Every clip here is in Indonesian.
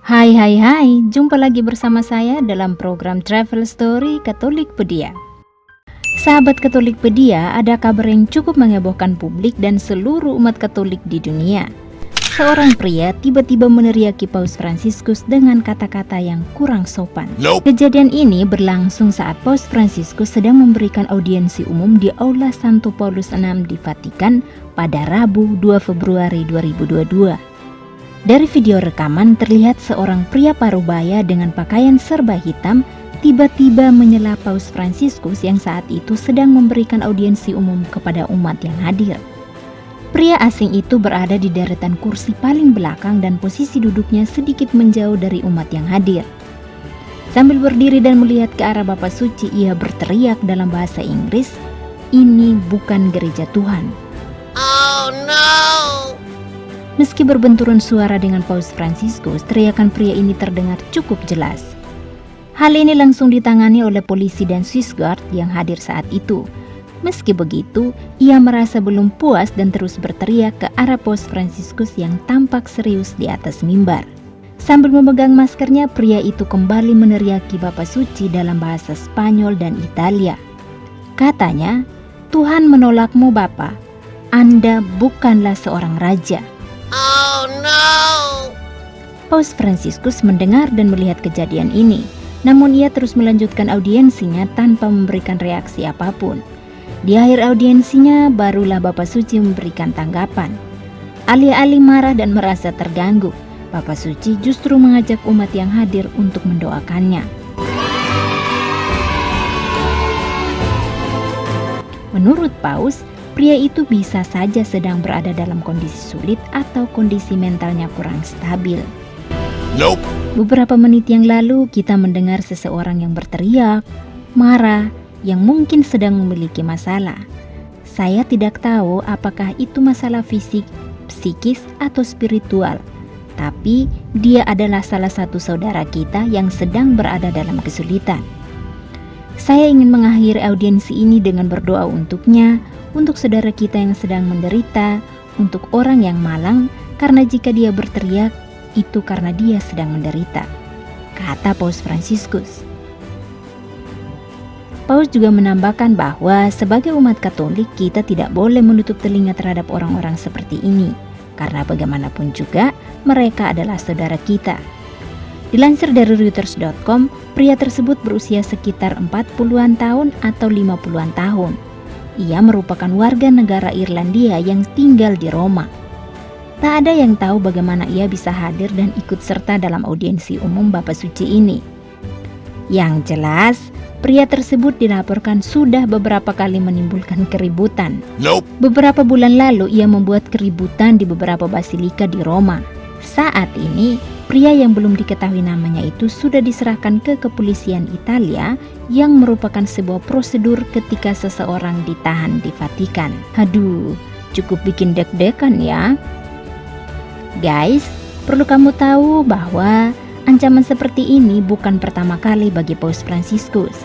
Hai, jumpa lagi bersama saya dalam program Travel Story Katolikpedia. Sahabat Katolikpedia, ada kabar yang cukup menghebohkan publik dan seluruh umat Katolik di dunia. Seorang pria tiba-tiba meneriaki Paus Fransiskus dengan kata-kata yang kurang sopan. Kejadian ini berlangsung saat Paus Fransiskus sedang memberikan audiensi umum di Aula Santo Paulus VI di Vatikan pada Rabu 2 Februari 2022. Dari video rekaman terlihat seorang pria parubaya dengan pakaian serba hitam tiba-tiba menyela Paus Fransiskus yang saat itu sedang memberikan audiensi umum kepada umat yang hadir. Pria asing itu berada di deretan kursi paling belakang dan posisi duduknya sedikit menjauh dari umat yang hadir. Sambil berdiri dan melihat ke arah Bapa Suci, ia berteriak dalam bahasa Inggris, "Ini bukan gereja Tuhan." Oh no! Meski berbenturan suara dengan Paus Fransiskus, teriakan pria ini terdengar cukup jelas. Hal ini langsung ditangani oleh polisi dan Swiss Guard yang hadir saat itu. Meski begitu, ia merasa belum puas dan terus berteriak ke arah Paus Fransiskus yang tampak serius di atas mimbar. Sambil memegang maskernya, pria itu kembali meneriaki Bapa Suci dalam bahasa Spanyol dan Italia. Katanya, "Tuhan menolakmu Bapa, Anda bukanlah seorang raja." Oh no! Paus Fransiskus mendengar dan melihat kejadian ini, namun ia terus melanjutkan audiensinya tanpa memberikan reaksi apapun. Di akhir audiensinya, barulah Bapa Suci memberikan tanggapan. Alih-alih marah dan merasa terganggu, Bapa Suci justru mengajak umat yang hadir untuk mendoakannya. Menurut Paus, pria itu bisa saja sedang berada dalam kondisi sulit atau kondisi mentalnya kurang stabil. Nope. Beberapa menit yang lalu kita mendengar seseorang yang berteriak, marah, yang mungkin sedang memiliki masalah. Saya tidak tahu apakah itu masalah fisik, psikis, atau spiritual. Tapi dia adalah salah satu saudara kita yang sedang berada dalam kesulitan. Saya ingin mengakhiri audiensi ini dengan berdoa untuknya, untuk saudara kita yang sedang menderita, untuk orang yang malang, karena jika dia berteriak, itu karena dia sedang menderita, kata Paus Fransiskus. Paus juga menambahkan bahwa sebagai umat Katolik kita tidak boleh menutup telinga terhadap orang-orang seperti ini, karena bagaimanapun juga mereka adalah saudara kita. Dilansir dari Reuters.com, pria tersebut berusia sekitar 40-an tahun atau 50-an tahun. Ia merupakan warga negara Irlandia yang tinggal di Roma. Tak ada yang tahu bagaimana ia bisa hadir dan ikut serta dalam audiensi umum Bapa Suci ini. Yang jelas, pria tersebut dilaporkan sudah beberapa kali menimbulkan keributan. Nope. Beberapa bulan lalu ia membuat keributan di beberapa basilika di Roma. Saat ini, pria yang belum diketahui namanya itu sudah diserahkan ke kepolisian Italia yang merupakan sebuah prosedur ketika seseorang ditahan di Vatikan. Aduh, cukup bikin deg-degan ya. Guys, perlu kamu tahu bahwa ancaman seperti ini bukan pertama kali bagi Paus Fransiskus.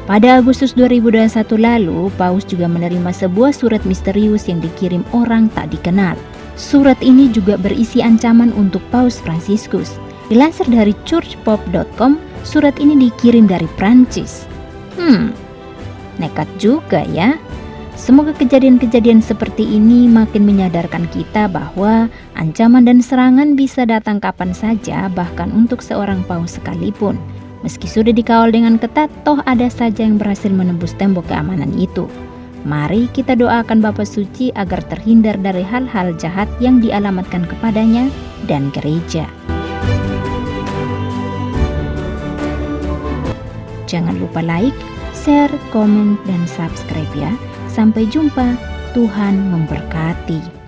Pada Agustus 2021 lalu, Paus juga menerima sebuah surat misterius yang dikirim orang tak dikenal. Surat ini juga berisi ancaman untuk Paus Fransiskus. Dilansir dari churchpop.com, surat ini dikirim dari Prancis. Nekat juga ya. Semoga kejadian-kejadian seperti ini makin menyadarkan kita bahwa ancaman dan serangan bisa datang kapan saja, bahkan untuk seorang paus sekalipun. Meski sudah dikawal dengan ketat, toh ada saja yang berhasil menembus tembok keamanan itu. Mari kita doakan Bapa Suci agar terhindar dari hal-hal jahat yang dialamatkan kepadanya dan gereja. Jangan lupa like, share, komen, dan subscribe ya. Sampai jumpa, Tuhan memberkati.